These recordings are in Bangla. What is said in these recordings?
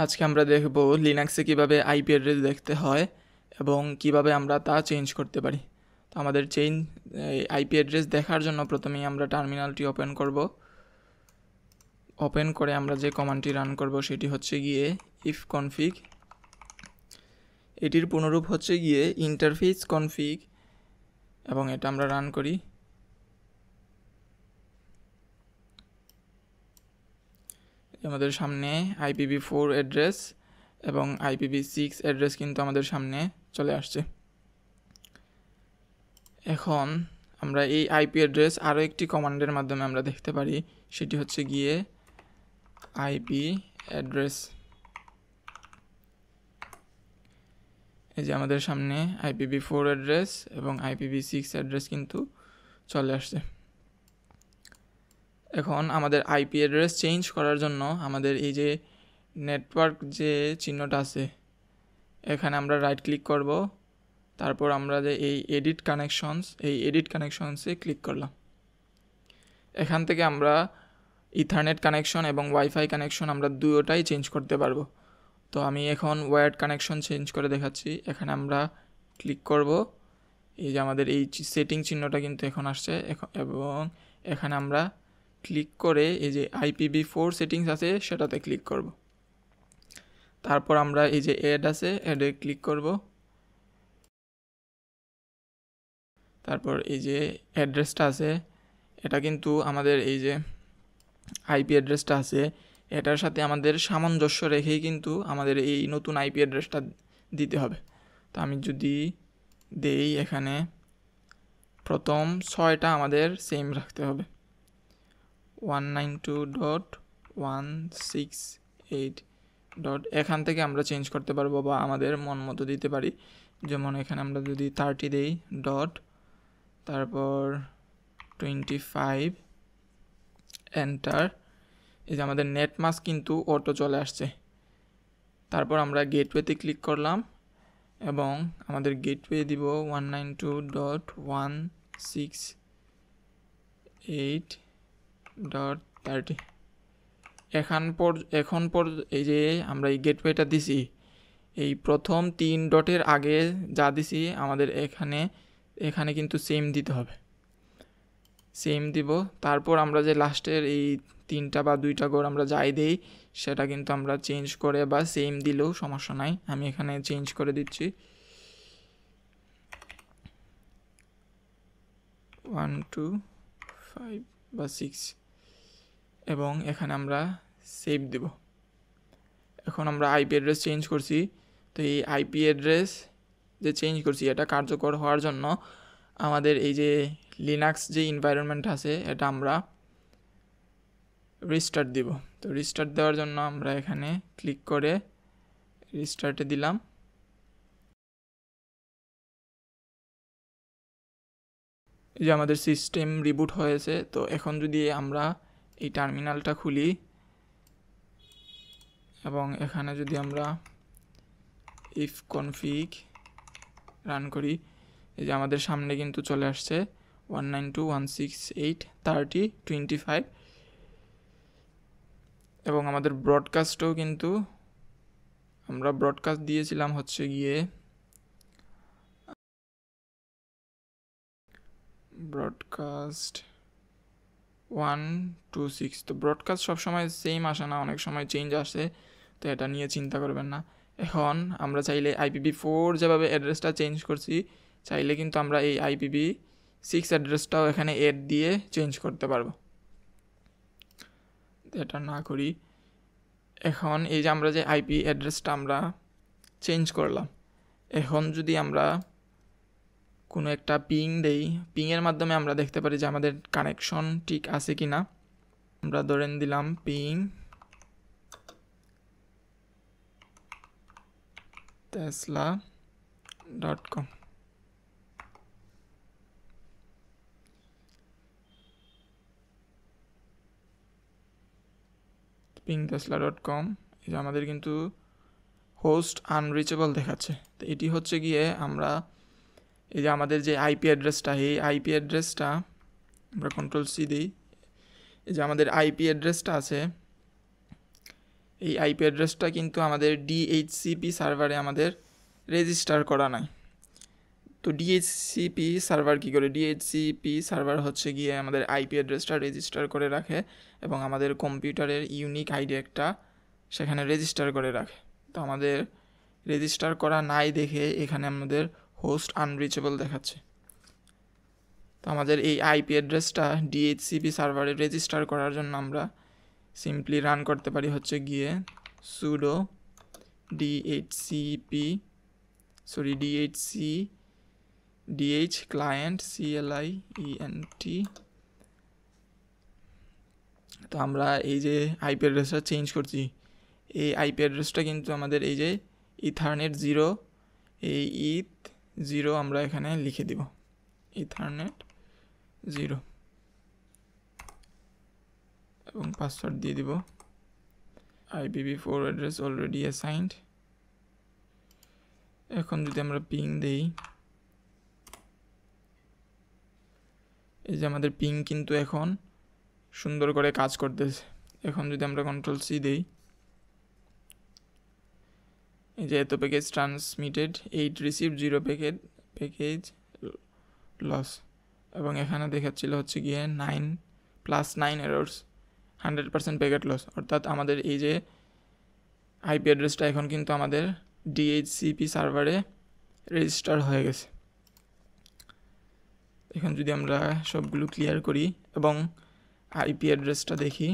আজকে আমরা দেখব লিনাক্সে কিভাবে আইপি অ্যাড্রেস দেখতে হয় এবং কিভাবে আমরা তা চেঞ্জ করতে পারি। তো আমাদের আইপি অ্যাড্রেস দেখার জন্য প্রথমেই আমরা টার্মিনালটি ওপেন করব। ওপেন করে আমরা যে কমান্ডটি রান করব সেটি হচ্ছে গিয়ে ইফ কনফিগ। এটির পুনরূপ হচ্ছে গিয়ে ইন্টারফেস কনফিগ এবং এটা আমরা রান করি। আমাদের সামনে IPv4 অ্যাড্রেস এবং IPv6 অ্যাড্রেস কিন্তু আমাদের সামনে চলে আসছে। এখন আমরা এই আইপি অ্যাড্রেস আরও একটি কমান্ডের মাধ্যমে আমরা দেখতে পারি, সেটি হচ্ছে গিয়ে আইপি অ্যাড্রেস। এই যে আমাদের সামনে IPv4 অ্যাড্রেস এবং IPv6 অ্যাড্রেস কিন্তু চলে আসছে। এখন আমাদের আইপি অ্যাড্রেস চেঞ্জ করার জন্য আমাদের এই যে নেটওয়ার্ক যে চিহ্নটা আছে এখানে আমরা রাইট ক্লিক করব, তারপর আমরা যে এই এডিট কানেকশনসে ক্লিক করলাম। এখান থেকে আমরা ইথারনেট কানেকশন এবং ওয়াইফাই কানেকশন আমরা দুটোটাই চেঞ্জ করতে পারবো। তো আমি এখন ওয়্যার্ড কানেকশন চেঞ্জ করে দেখাচ্ছি। এখানে আমরা ক্লিক করব, এই যে আমাদের এই সেটিং চিহ্নটা কিন্তু এখন আসছে এবং এখানে আমরা ক্লিক করে এই যে IPv4 সেটিংস আছে সেটাতে ক্লিক করব। তারপর আমরা এই যে অ্যাড আছে অ্যাডে ক্লিক করব। তারপর এই যে অ্যাড্রেসটা আছে এটা কিন্তু আমাদের এই যে আইপি অ্যাড্রেসটা আছে এটার সাথে আমাদের সামঞ্জস্য রেখেই কিন্তু আমাদের এই নতুন আইপি অ্যাড্রেসটা দিতে হবে। তো আমি যদি দেই, এখানে প্রথম 6টা আমাদের সেম রাখতে হবে, 192.168. এখান থেকে আমরা চেঞ্জ করতে পারবো বা আমাদের মন মতো দিতে পারি। যেমন এখানে আমরা যদি 30 দেই ডট তারপর 25 এন্টার, এই যে আমাদের নেট মাস্ক কিন্তু অটো চলে আসছে। তারপর আমরা গেটওয়েতে ক্লিক করলাম এবং আমাদের গেটওয়ে দিব 192.168.30। এখন এই যে আমরা এই গেটওয়েটা দিছি, এই প্রথম 3 ডটের আগে যা দিছি আমাদের এখানে কিন্তু সেম দিতে হবে, সেম দিব। তারপর আমরা যে লাস্টের এই 3টা বা 2টা ঘর আমরা যাই দেই সেটা কিন্তু আমরা চেঞ্জ করে বা সেম দিলেও সমস্যা নাই। আমি এখানে চেঞ্জ করে দিচ্ছি 1 2 5 বা 6 এবং এখানে আমরা সেভ দেব। এখন আমরা আইপি অ্যাড্রেস চেঞ্জ করছি। তো এই আইপি অ্যাড্রেস যে চেঞ্জ করছি এটা কার্যকর হওয়ার জন্য আমাদের এই যে লিনাক্স যে এনভায়রনমেন্ট আছে এটা আমরা রিস্টার্ট দিব। তো রিস্টার্ট দেওয়ার জন্য আমরা এখানে ক্লিক করে রিস্টার্টে দিলাম। এই যে আমাদের সিস্টেম রিবুট হয়েছে। তো এখন যদি আমরা এই টার্মিনালটা খুলি এবং এখানে যদি আমরা ইফ কনফিগ রান করি, এই যে আমাদের সামনে কিন্তু চলে আসছে 192.168.30.25 এবং আমাদের ব্রডকাস্টও কিন্তু আমরা ব্রডকাস্ট দিয়েছিলাম হচ্ছে গিয়ে ব্রডকাস্ট 126। তো ব্রডকাস্ট সবসময় সেম আসে না, অনেক সময় চেঞ্জ আসে, তো এটা নিয়ে চিন্তা করবেন না। এখন আমরা চাইলে IPv4 যেভাবে অ্যাড্রেসটা চেঞ্জ করছি চাইলে কিন্তু আমরা এই IPv6 অ্যাড্রেসটাও এখানে এড দিয়ে চেঞ্জ করতে পারবো। এটা না করি। এখন এই যে আমরা যে আইপি অ্যাড্রেসটা আমরা চেঞ্জ করলাম, এখন যদি আমরা কোনো একটা পিং দেই, পিংয়ের মাধ্যমে আমরা দেখতে পারি যে আমাদের কানেকশন ঠিক আছে কি না। আমরা ধরেন দিলাম পিং tesla.com। পিং tesla.com, এই যে আমাদের কিন্তু হোস্ট আনরিচেবল দেখাচ্ছে। তো এটি হচ্ছে গিয়ে আমরা এই যে আমাদের যে আইপি অ্যাড্রেসটা, এই আইপি অ্যাড্রেসটা আমরা Ctrl+C দিই। এই যে আমাদের আইপি অ্যাড্রেসটা আছে এই আইপি অ্যাড্রেসটা কিন্তু আমাদের ডিএইচসিপি সার্ভারে আমাদের রেজিস্টার করা নাই। তো ডিএইচসিপি সার্ভার কী করে? ডিএইচসিপি সার্ভার হচ্ছে গিয়ে আমাদের আইপি অ্যাড্রেসটা রেজিস্টার করে রাখে এবং আমাদের কম্পিউটারের ইউনিক আইডি একটা সেখানে রেজিস্টার করে রাখে। তো আমাদের রেজিস্টার করা নাই দেখে এখানে আমাদের হোস্ট আনরিচেবল দেখাচ্ছে। তো আমাদের এই আইপি অ্যাড্রেসটা ডিএইচসিপি সার্ভারে রেজিস্টার করার জন্য আমরা সিম্পলি রান করতে পারি হচ্ছে গিয়ে sudo DH client CLIENT। তো আমরা এই যে আইপি অ্যাড্রেসটা চেঞ্জ করছি, এই আইপি অ্যাড্রেসটা কিন্তু আমাদের এই যে ইথারনেট 0, এই ETH 0 আমরা এখানে লিখে দিব, ইথারনেট 0 এবং পাসওয়ার্ড দিয়ে দিব। IPv4 address already assigned. এখন যদি আমরা পিং দেই, এই যে আমাদের পিং কিন্তু এখন সুন্দর করে কাজ করতেছে। এখন যদি আমরা Ctrl+C দেই, এই যে এত package transmitted 8 receive 0 package loss, এবং এখানে দেখাচ্ছিল হচ্ছে গিয়ে 9+9 এরর্স, 100% প্যাকেট লস। অর্থাৎ আমাদের এই যে আইপি অ্যাড্রেসটা এখন কিন্তু আমাদের ডিএইচসিপি সার্ভারে রেজিস্টার হয়ে গেছে। এখন যদি আমরা সবগুলো ক্লিয়ার করি এবং আইপি অ্যাড্রেসটা দেখি,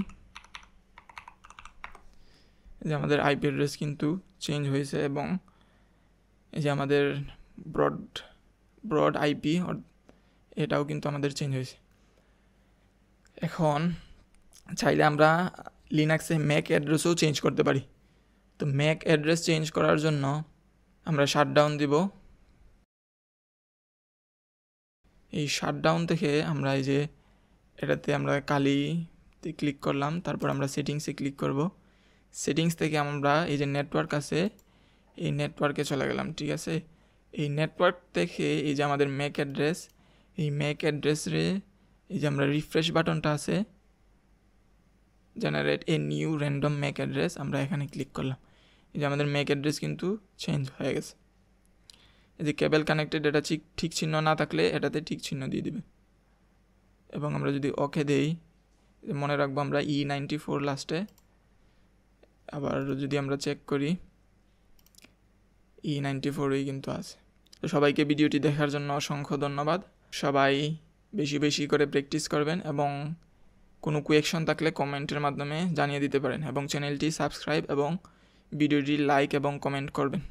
যে আমাদের আইপি অ্যাড্রেস কিন্তু চেঞ্জ হয়েছে এবং এই যে আমাদের ব্রড আইপি এটাও কিন্তু আমাদের চেঞ্জ হয়েছে। এখন চাইলে আমরা লিনাক্সে ম্যাক অ্যাড্রেসও চেঞ্জ করতে পারি। তো ম্যাক অ্যাড্রেস চেঞ্জ করার জন্য আমরা শাটডাউন দিব। এই শাটডাউন থেকে আমরা এই যে এটাতে আমরা কালিতে ক্লিক করলাম, তারপর আমরা সেটিংসে ক্লিক করব। সেটিংস থেকে আমরা এই যে নেটওয়ার্ক আছে, এই নেটওয়ার্কে চলে গেলাম, ঠিক আছে। এই নেটওয়ার্ক থেকে এই যে আমাদের ম্যাক অ্যাড্রেস, এই ম্যাক অ্যাড্রেসে এই যে আমরা রিফ্রেশ বাটনটা আছে, generate a new random Mac address, আমরা এখানে ক্লিক করলাম। এই যে আমাদের ম্যাক অ্যাড্রেস কিন্তু চেঞ্জ হয়ে গেছে। এই যে কেবল কানেক্টেড, এটা ঠিক চিহ্ন না থাকলে এটাতে ঠিক চিহ্ন দিয়ে দিবে। এবং আমরা যদি ওকে দেই, মনে রাখবো আমরা E94 লাস্টে। আবার যদি আমরা চেক করি, E94 কিন্তু আছে। তো সবাইকে ভিডিওটি দেখার জন্য অসংখ্য ধন্যবাদ। সবাই বেশি বেশি করে প্র্যাকটিস করবেন এবং কোনো কোয়েকশন থাকলে কমেন্টের মাধ্যমে জানিয়ে দিতে পারেন এবং চ্যানেলটি সাবস্ক্রাইব এবং ভিডিওটি লাইক এবং কমেন্ট করবেন।